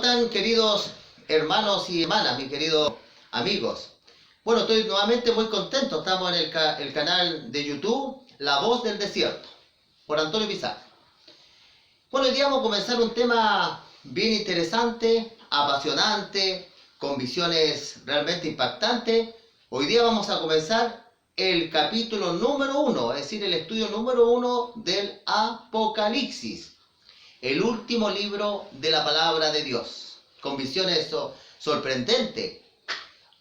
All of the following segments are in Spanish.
están, queridos hermanos y hermanas, mis queridos amigos? Bueno, estoy nuevamente muy contento. Estamos en el canal de YouTube La Voz del Desierto, por Antonio Pizarro. Bueno, hoy día vamos a comenzar un tema bien interesante, apasionante, con visiones realmente impactantes. Hoy día vamos a comenzar el capítulo número 1, es decir, el estudio número 1 del Apocalipsis, el último libro de la palabra de Dios, con visiones sorprendentes.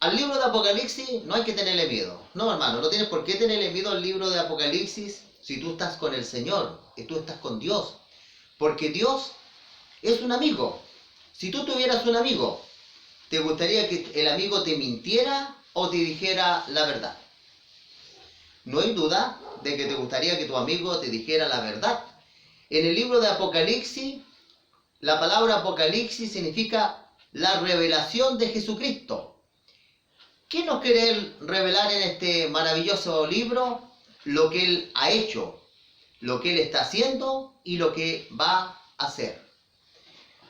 Al libro de Apocalipsis no hay que tenerle miedo. No, hermano, no tienes por qué tenerle miedo al libro de Apocalipsis si tú estás con el Señor, y tú estás con Dios. Porque Dios es un amigo. Si tú tuvieras un amigo, ¿te gustaría que el amigo te mintiera o te dijera la verdad? No hay duda de que te gustaría que tu amigo te dijera la verdad. En el libro de Apocalipsis, la palabra Apocalipsis significa la revelación de Jesucristo. ¿Qué nos quiere Él revelar en este maravilloso libro? Lo que Él ha hecho, lo que Él está haciendo y lo que va a hacer.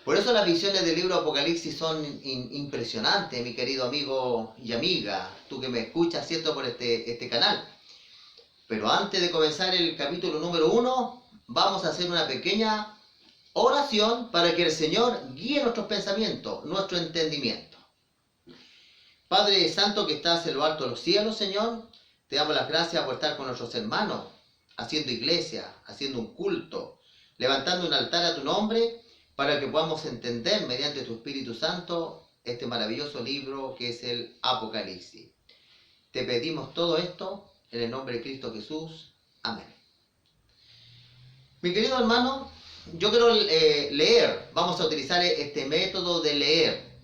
Por eso las visiones del libro Apocalipsis son impresionantes, mi querido amigo y amiga, tú que me escuchas, ¿cierto?, por este canal. Pero antes de comenzar el capítulo número 1, vamos a hacer una pequeña oración para que el Señor guíe nuestros pensamientos, nuestro entendimiento. Padre Santo que estás en lo alto de los cielos, Señor, te damos las gracias por estar con nuestros hermanos, haciendo iglesia, haciendo un culto, levantando un altar a tu nombre, para que podamos entender mediante tu Espíritu Santo este maravilloso libro que es el Apocalipsis. Te pedimos todo esto en el nombre de Cristo Jesús. Amén. Mi querido hermano, yo quiero leer, vamos a utilizar este método de leer.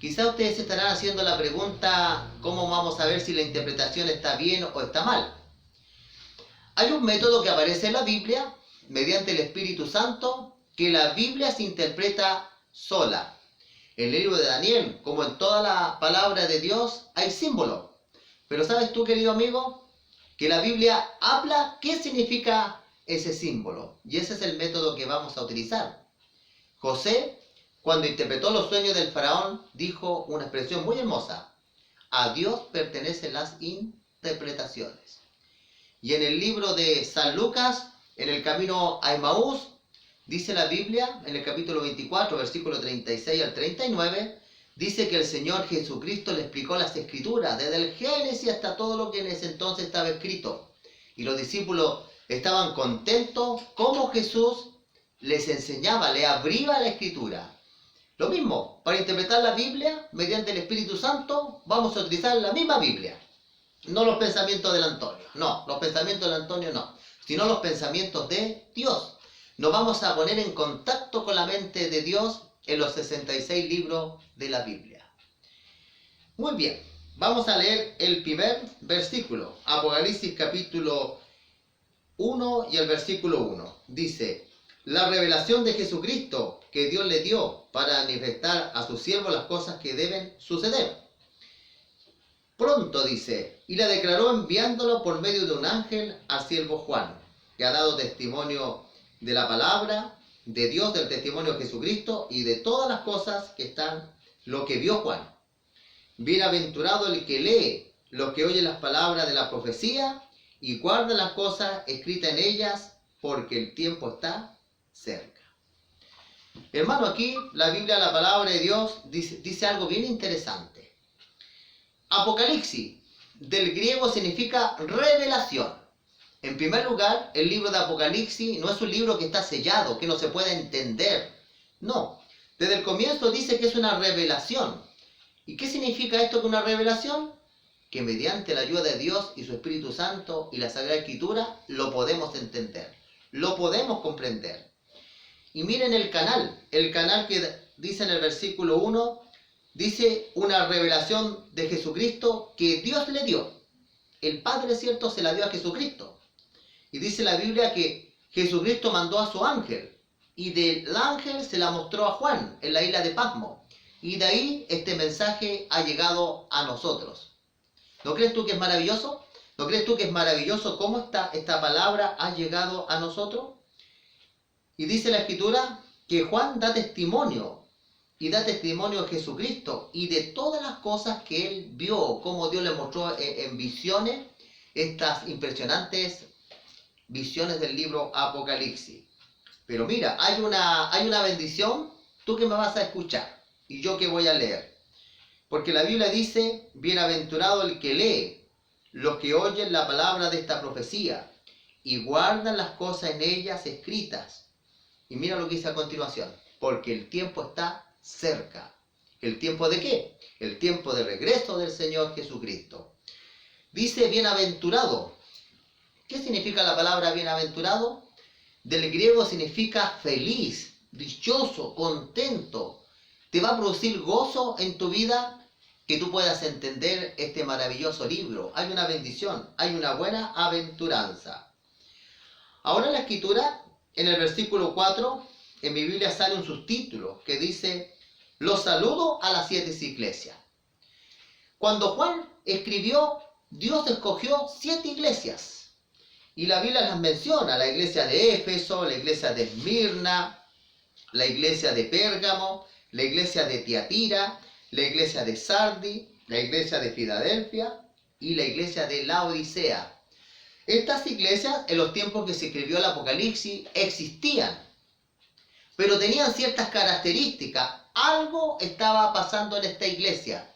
Quizá ustedes se estarán haciendo la pregunta, ¿cómo vamos a ver si la interpretación está bien o está mal? Hay un método que aparece en la Biblia, mediante el Espíritu Santo, que la Biblia se interpreta sola. En el libro de Daniel, como en toda la palabra de Dios, hay símbolos. Pero ¿sabes tú, querido amigo? Que la Biblia habla qué significa ese símbolo. Y ese es el método que vamos a utilizar. José, cuando interpretó los sueños del faraón, dijo una expresión muy hermosa: a Dios pertenecen las interpretaciones. Y en el libro de San Lucas, en el camino a Emaús, dice la Biblia, en el capítulo 24, versículo 36 al 39, dice que el Señor Jesucristo le explicó las Escrituras, desde el Génesis hasta todo lo que en ese entonces estaba escrito. Y los discípulos estaban contentos como Jesús les enseñaba, le abría la Escritura. Lo mismo, para interpretar la Biblia, mediante el Espíritu Santo, vamos a utilizar la misma Biblia. No los pensamientos del Antonio, no, los pensamientos del Antonio no, sino los pensamientos de Dios. Nos vamos a poner en contacto con la mente de Dios en los 66 libros de la Biblia. Muy bien, vamos a leer el primer versículo, Apocalipsis capítulo 1 y el versículo 1. Dice: la revelación de Jesucristo que Dios le dio para manifestar a sus siervos las cosas que deben suceder. Pronto, dice, y la declaró enviándolo por medio de un ángel al siervo Juan, que ha dado testimonio de la palabra de Dios, del testimonio de Jesucristo y de todas las cosas que están, lo que vio Juan. Bienaventurado el que lee, los que oyen las palabras de la profecía y guardan las cosas escritas en ellas, porque el tiempo está cerca. Hermano, aquí la Biblia, la palabra de Dios, dice algo bien interesante. Apocalipsis, del griego, significa revelación. En primer lugar, el libro de Apocalipsis no es un libro que está sellado, que no se puede entender. No, desde el comienzo dice que es una revelación. ¿Y qué significa esto que una revelación? Que mediante la ayuda de Dios y su Espíritu Santo y la Sagrada Escritura lo podemos entender, lo podemos comprender. Y miren el canal que dice en el versículo 1, dice una revelación de Jesucristo que Dios le dio. El Padre, cierto, se la dio a Jesucristo. Y dice la Biblia que Jesucristo mandó a su ángel, y del ángel se la mostró a Juan en la isla de Patmos. Y de ahí este mensaje ha llegado a nosotros. ¿No crees tú que es maravilloso? ¿No crees tú que es maravilloso cómo esta palabra ha llegado a nosotros? Y dice la Escritura que Juan da testimonio y da testimonio de Jesucristo y de todas las cosas que él vio, cómo Dios le mostró en visiones, estas impresionantes visiones del libro Apocalipsis. Pero mira, hay una bendición, tú que me vas a escuchar y yo que voy a leer. Porque la Biblia dice, bienaventurado el que lee, los que oyen la palabra de esta profecía y guardan las cosas en ellas escritas. Y mira lo que dice a continuación, porque el tiempo está cerca. ¿El tiempo de qué? El tiempo de regreso del Señor Jesucristo. Dice bienaventurado. ¿Qué significa la palabra bienaventurado? Del griego significa feliz, dichoso, contento. Te va a producir gozo en tu vida que tú puedas entender este maravilloso libro. Hay una bendición, hay una buena aventuranza. Ahora en la escritura, en el versículo 4, en mi Biblia sale un subtítulo que dice, los saludo a las 7 iglesias. Cuando Juan escribió, Dios escogió 7 iglesias. Y la Biblia las menciona, la iglesia de Éfeso, la iglesia de Esmirna, la iglesia de Pérgamo, la iglesia de Tiatira, la iglesia de Sardi, la iglesia de Filadelfia y la iglesia de Laodicea. Estas iglesias, en los tiempos que se escribió el Apocalipsis, existían, pero tenían ciertas características. Algo estaba pasando en esta iglesia.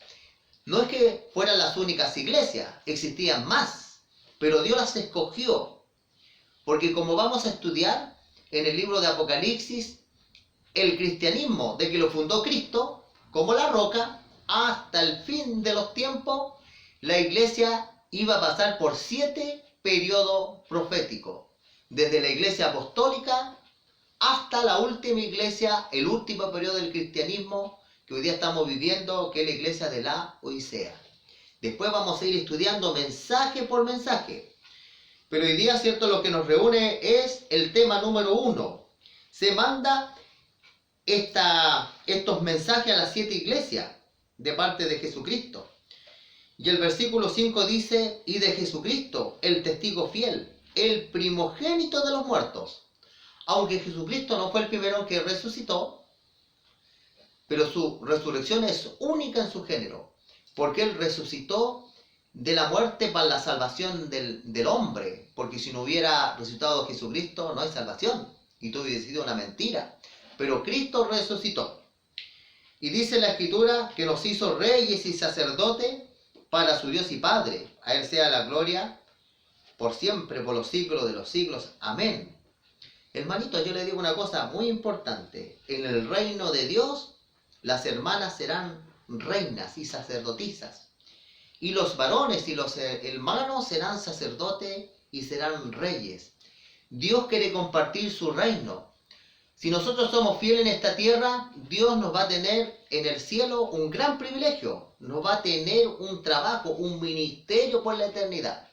No es que fueran las únicas iglesias, existían más, pero Dios las escogió. Porque como vamos a estudiar en el libro de Apocalipsis, el cristianismo, de que lo fundó Cristo, como la roca, hasta el fin de los tiempos, la iglesia iba a pasar por 7 periodos proféticos. Desde la iglesia apostólica hasta la última iglesia, el último periodo del cristianismo que hoy día estamos viviendo, que es la iglesia de la Odisea. Después vamos a ir estudiando mensaje por mensaje. Pero hoy día, ¿cierto? Lo que nos reúne es el tema número 1. Se manda estos mensajes a las 7 iglesias de parte de Jesucristo. Y el versículo 5 dice, y de Jesucristo, el testigo fiel, el primogénito de los muertos. Aunque Jesucristo no fue el primero que resucitó, pero su resurrección es única en su género, porque Él resucitó de la muerte para la salvación del hombre, porque si no hubiera resucitado Jesucristo no hay salvación, y todo hubiera sido una mentira. Pero Cristo resucitó. Y dice la Escritura que nos hizo reyes y sacerdotes para su Dios y Padre. A Él sea la gloria por siempre, por los siglos de los siglos. Amén. Hermanito, yo le digo una cosa muy importante. En el reino de Dios, las hermanas serán reinas y sacerdotisas. Y los varones y los hermanos serán sacerdotes y serán reyes. Dios quiere compartir su reino. Si nosotros somos fieles en esta tierra, Dios nos va a tener en el cielo un gran privilegio. Nos va a tener un trabajo, un ministerio por la eternidad.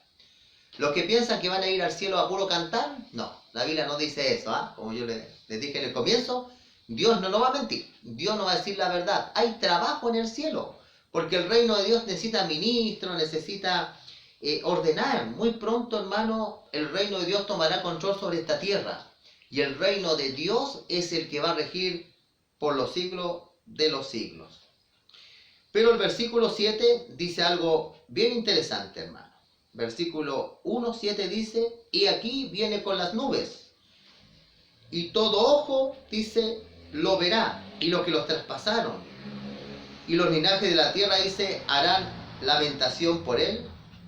Los que piensan que van a ir al cielo a puro cantar, no, la Biblia no dice eso. Como yo les dije en el comienzo, Dios no nos va a mentir. Dios nos va a decir la verdad. Hay trabajo en el cielo, porque el reino de Dios necesita ministros, necesita ordenar. Muy pronto, hermano, el reino de Dios tomará control sobre esta tierra. Y el reino de Dios es el que va a regir por los siglos de los siglos. Pero el versículo 7 dice algo bien interesante, hermano. Versículo 1:7 dice, y aquí viene con las nubes. Y todo ojo, dice, lo verá. Y los que los traspasaron. Y los linajes de la tierra, dice, harán lamentación por él.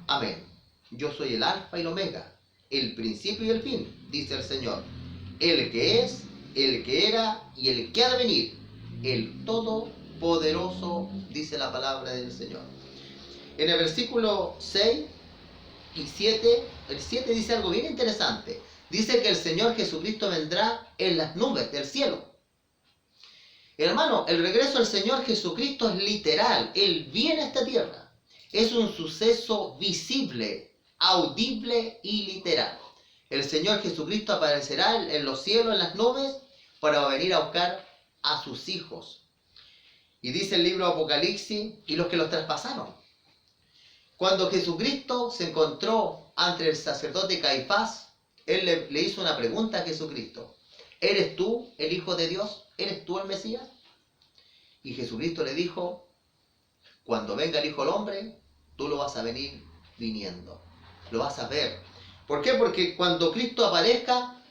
Amén. Yo soy el alfa y el omega, el principio y el fin, dice el Señor. El que es, el que era y el que ha de venir, el todopoderoso, dice la palabra del Señor. En el versículo 6 y 7, el 7 dice algo bien interesante. Dice que el Señor Jesucristo vendrá en las nubes del cielo. Hermano, el regreso del Señor Jesucristo es literal. Él viene a esta tierra. Es un suceso visible, audible y literal. El Señor Jesucristo aparecerá en los cielos, en las nubes, para venir a buscar a sus hijos. Y dice el libro Apocalipsis, y los que los traspasaron. Cuando Jesucristo se encontró ante el sacerdote Caifás, él le hizo una pregunta a Jesucristo. ¿Eres tú el Hijo de Dios? ¿Eres tú el Mesías? Y Jesucristo le dijo, cuando venga el Hijo del Hombre, tú lo vas a venir viniendo, lo vas a ver. ¿Por qué? Porque cuando Cristo aparezca,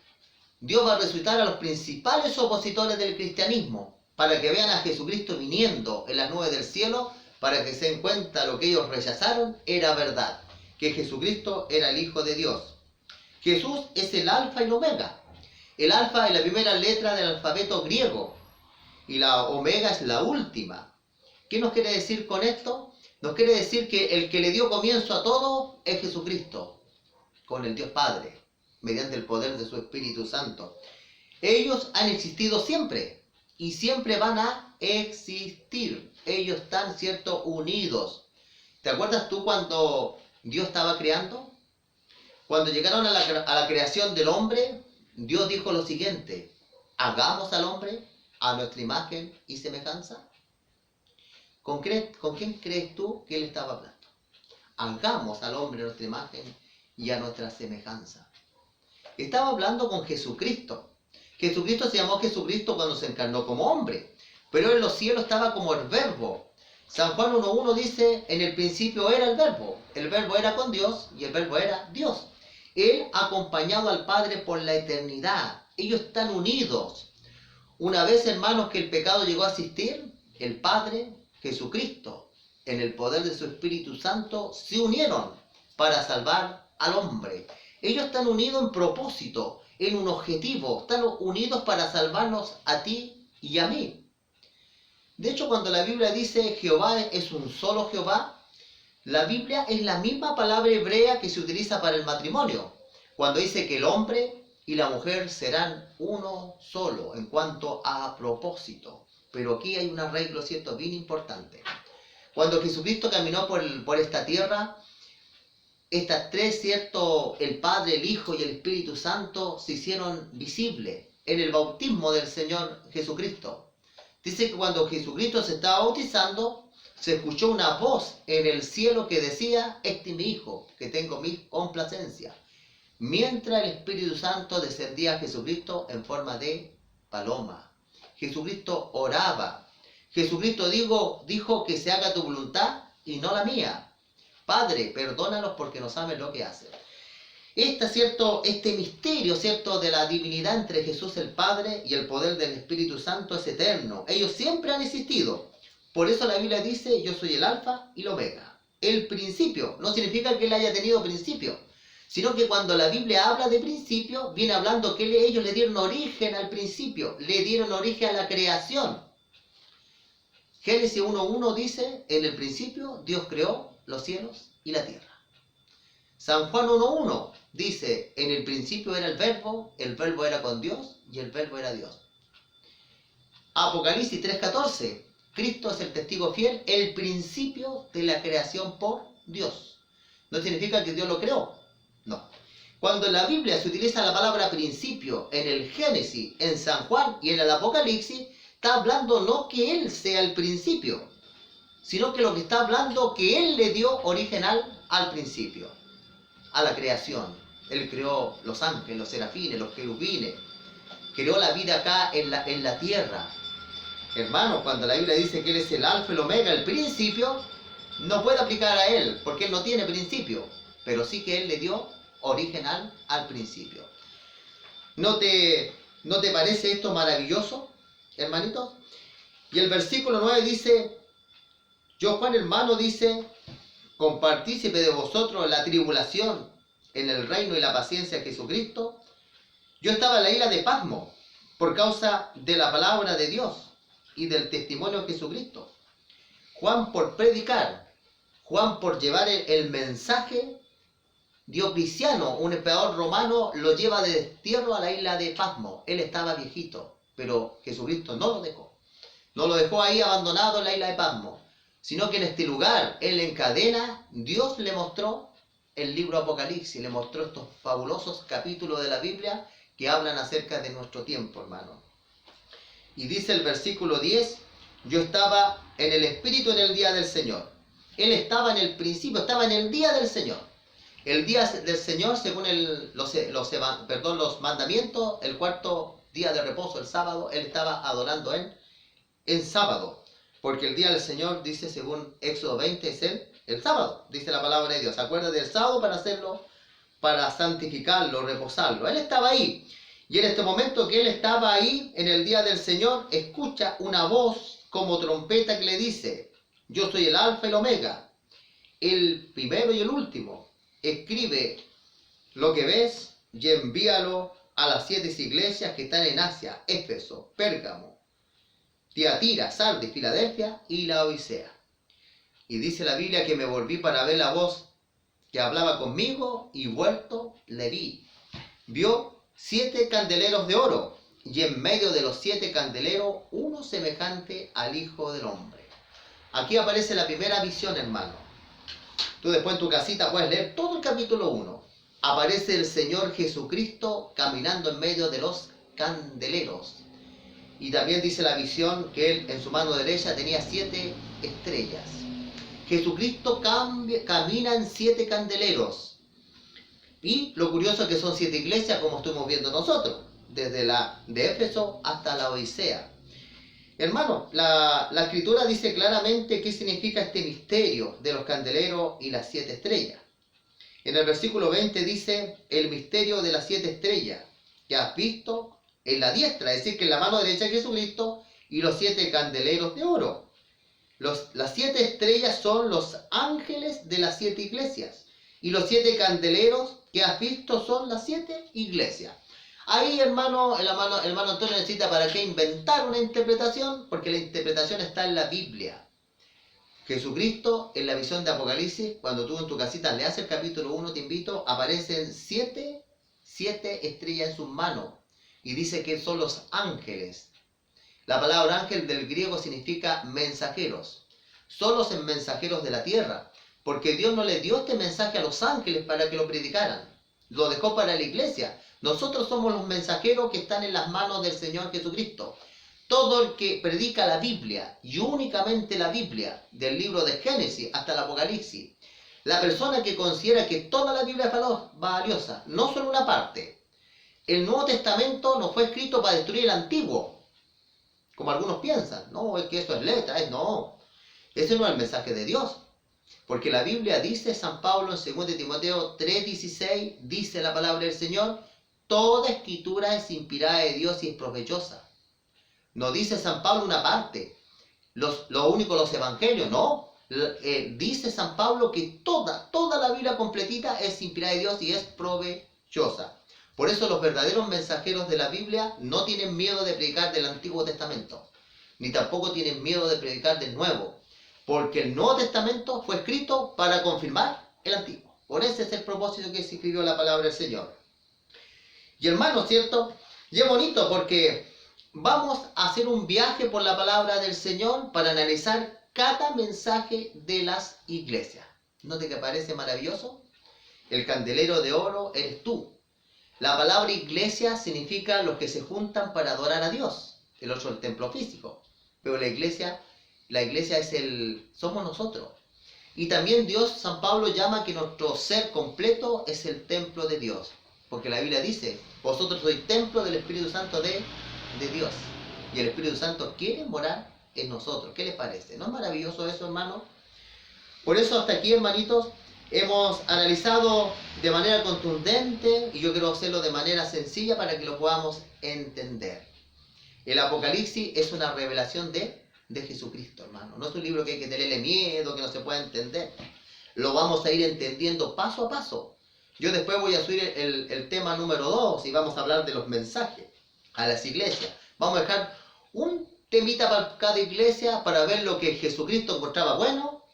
Dios va a resucitar a los principales opositores del cristianismo, para que vean a Jesucristo viniendo en las nubes del cielo, para que se den cuenta lo que ellos rechazaron era verdad, que Jesucristo era el Hijo de Dios. Jesús es el alfa y el omega. El alfa es la primera letra del alfabeto griego y la omega es la última. ¿Qué nos quiere decir con esto? Nos quiere decir que el que le dio comienzo a todo es Jesucristo, con el Dios Padre, mediante el poder de su Espíritu Santo. Ellos han existido siempre y siempre van a existir. Ellos están, ¿cierto?, unidos. ¿Te acuerdas tú cuando Dios estaba creando? Cuando llegaron a la creación del hombre, Dios dijo lo siguiente: hagamos al hombre a nuestra imagen y semejanza. ¿Con quién crees tú que él estaba hablando? Hagamos al hombre a nuestra imagen y a nuestra semejanza. Estaba hablando con Jesucristo. Jesucristo se llamó Jesucristo cuando se encarnó como hombre, pero en los cielos estaba como el Verbo. San Juan 1.1 dice, en el principio era el Verbo era con Dios y el Verbo era Dios. Él ha acompañado al Padre por la eternidad. Ellos están unidos. Una vez, hermanos, que el pecado llegó a existir, el Padre, Jesucristo, en el poder de su Espíritu Santo, se unieron para salvar al hombre. Ellos están unidos en propósito, en un objetivo. Están unidos para salvarnos a ti y a mí. De hecho, cuando la Biblia dice Jehová es un solo Jehová, la Biblia es la misma palabra hebrea que se utiliza para el matrimonio, cuando dice que el hombre y la mujer serán uno solo en cuanto a propósito. Pero aquí hay un arreglo, ¿cierto?, bien importante. Cuando Jesucristo caminó por esta tierra, estas tres, ¿cierto?, el Padre, el Hijo y el Espíritu Santo se hicieron visibles en el bautismo del Señor Jesucristo. Dice que cuando Jesucristo se estaba bautizando, se escuchó una voz en el cielo que decía, este es mi Hijo, que tengo mi complacencia. Mientras el Espíritu Santo descendía a Jesucristo en forma de paloma. Jesucristo oraba. Jesucristo dijo que se haga tu voluntad y no la mía. Padre, perdónalos porque no saben lo que hacen. Este misterio, ¿cierto?, de la divinidad entre Jesús el Padre y el poder del Espíritu Santo es eterno. Ellos siempre han existido. Por eso la Biblia dice, yo soy el alfa y el omega. El principio no significa que él haya tenido principio, sino que cuando la Biblia habla de principio, viene hablando que ellos le dieron origen al principio, le dieron origen a la creación. Génesis 1.1 dice, en el principio Dios creó los cielos y la tierra. San Juan 1.1 dice, en el principio era el Verbo era con Dios y el Verbo era Dios. Apocalipsis 3.14, Cristo es el testigo fiel, el principio de la creación por Dios. No significa que Dios lo creó, no. Cuando en la Biblia se utiliza la palabra principio, en el Génesis, en San Juan y en el Apocalipsis, está hablando no que Él sea el principio, sino que lo que está hablando que Él le dio origen al principio, a la creación. Él creó los ángeles, los serafines, los querubines, creó la vida acá en la tierra. Hermanos, cuando la Biblia dice que Él es el alfa, el omega, el principio, no puede aplicar a Él, porque Él no tiene principio, pero sí que Él le dio origen al principio. ¿No te parece esto maravilloso, hermanitos? Y el versículo 9 dice, yo Juan hermano dice, compartícipe de vosotros la tribulación en el reino y la paciencia de Jesucristo. Yo estaba en la isla de Patmos por causa de la palabra de Dios y del testimonio de Jesucristo. Juan por predicar, Juan por llevar el mensaje. Diocleciano, un emperador romano, lo lleva de destierro a la isla de Patmos. Él estaba viejito, pero Jesucristo no lo dejó. No lo dejó ahí abandonado en la isla de Patmos, sino que en este lugar, él encadena, Dios le mostró el libro Apocalipsis, le mostró estos fabulosos capítulos de la Biblia que hablan acerca de nuestro tiempo, hermano. Y dice el versículo 10, yo estaba en el Espíritu en el día del Señor. Él estaba en el principio, estaba en el día del Señor. El día del Señor, según los mandamientos, el cuarto día de reposo, el sábado, él estaba adorando en sábado. Porque el día del Señor, dice según Éxodo 20, es el sábado, dice la palabra de Dios. Acuérdate del sábado para hacerlo, para santificarlo, reposarlo. Él estaba ahí. Y en este momento que él estaba ahí, en el día del Señor, escucha una voz como trompeta que le dice: yo soy el alfa y el omega, el primero y el último. Escribe lo que ves y envíalo a las 7 iglesias que están en Asia: Éfeso, Pérgamo, Tiatira, Sardis, Filadelfia y Laodicea. Y dice la Biblia que me volví para ver la voz que hablaba conmigo, y vuelto le vi. Vio 7 candeleros de oro, y en medio de los 7 candeleros uno semejante al Hijo del Hombre. Aquí aparece la primera visión, hermano. Tú después en tu casita puedes leer todo el capítulo 1. Aparece el Señor Jesucristo caminando en medio de los candeleros. Y también dice la visión que él en su mano derecha tenía 7 estrellas. Jesucristo camina en 7 candeleros. Y lo curioso es que son 7 iglesias, como estuvimos viendo nosotros, desde la de Éfeso hasta la Odisea. Hermano, la escritura dice claramente qué significa este misterio de los candeleros y las 7 estrellas. En el versículo 20 dice: el misterio de las 7 estrellas que has visto en la diestra, es decir, que en la mano derecha de Jesucristo, y los 7 candeleros de oro. Las 7 estrellas son los ángeles de las 7 iglesias, y los 7 candeleros que has visto son las 7 iglesias. Ahí, hermano Antonio necesita para qué inventar una interpretación, porque la interpretación está en la Biblia. Jesucristo, en la visión de Apocalipsis, cuando tú en tu casita leas el capítulo 1, te invito, aparecen 7 estrellas en sus manos, y dice que son los ángeles. La palabra ángel del griego significa mensajeros. Son los mensajeros de la tierra, porque Dios no le dio este mensaje a los ángeles para que lo predicaran. Lo dejó para la iglesia. Nosotros somos los mensajeros que están en las manos del Señor Jesucristo. Todo el que predica la Biblia, y únicamente la Biblia, del libro de Génesis hasta el Apocalipsis, la persona que considera que toda la Biblia es valiosa, no solo una parte. El Nuevo Testamento no fue escrito para destruir el Antiguo, como algunos piensan. No, es que eso es letra, no. Ese no es el mensaje de Dios. Porque la Biblia dice, San Pablo en 2 Timoteo 3:16, dice la palabra del Señor: toda escritura es inspirada de Dios y es provechosa. No dice San Pablo una parte, lo único los evangelios, no. Dice San Pablo que toda la Biblia completita es inspirada de Dios y es provechosa. Por eso los verdaderos mensajeros de la Biblia no tienen miedo de predicar del Antiguo Testamento, ni tampoco tienen miedo de predicar del Nuevo, porque el Nuevo Testamento fue escrito para confirmar el Antiguo. Por ese es el propósito que se escribió la palabra del Señor. Y hermano, ¿cierto? Y es bonito porque vamos a hacer un viaje por la palabra del Señor para analizar cada mensaje de las iglesias. ¿No te parece maravilloso? El candelero de oro eres tú. La palabra iglesia significa los que se juntan para adorar a Dios. El otro, el templo físico. Pero la iglesia somos nosotros. Y también Dios, San Pablo llama que nuestro ser completo es el templo de Dios. Porque la Biblia dice: vosotros sois templo del Espíritu Santo de Dios. Y el Espíritu Santo quiere morar en nosotros. ¿Qué les parece? ¿No es maravilloso eso, hermano? Por eso hasta aquí, hermanitos, hemos analizado de manera contundente, y yo quiero hacerlo de manera sencilla para que lo podamos entender. El Apocalipsis es una revelación de Jesucristo, hermano. No es un libro que hay que tenerle miedo, que no se pueda entender. Lo vamos a ir entendiendo paso a paso. Yo después voy a subir el tema número 2 y vamos a hablar de los mensajes a las iglesias. Vamos a dejar un temita para cada iglesia para ver lo que Jesucristo encontraba bueno,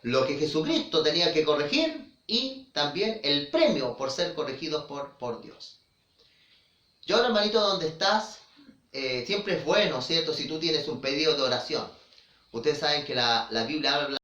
lo que Jesucristo tenía que corregir, y también el premio por ser corregidos por Dios. Y ahora, hermanito, donde estás, siempre es bueno, ¿cierto? Si tú tienes un pedido de oración. Ustedes saben que la Biblia habla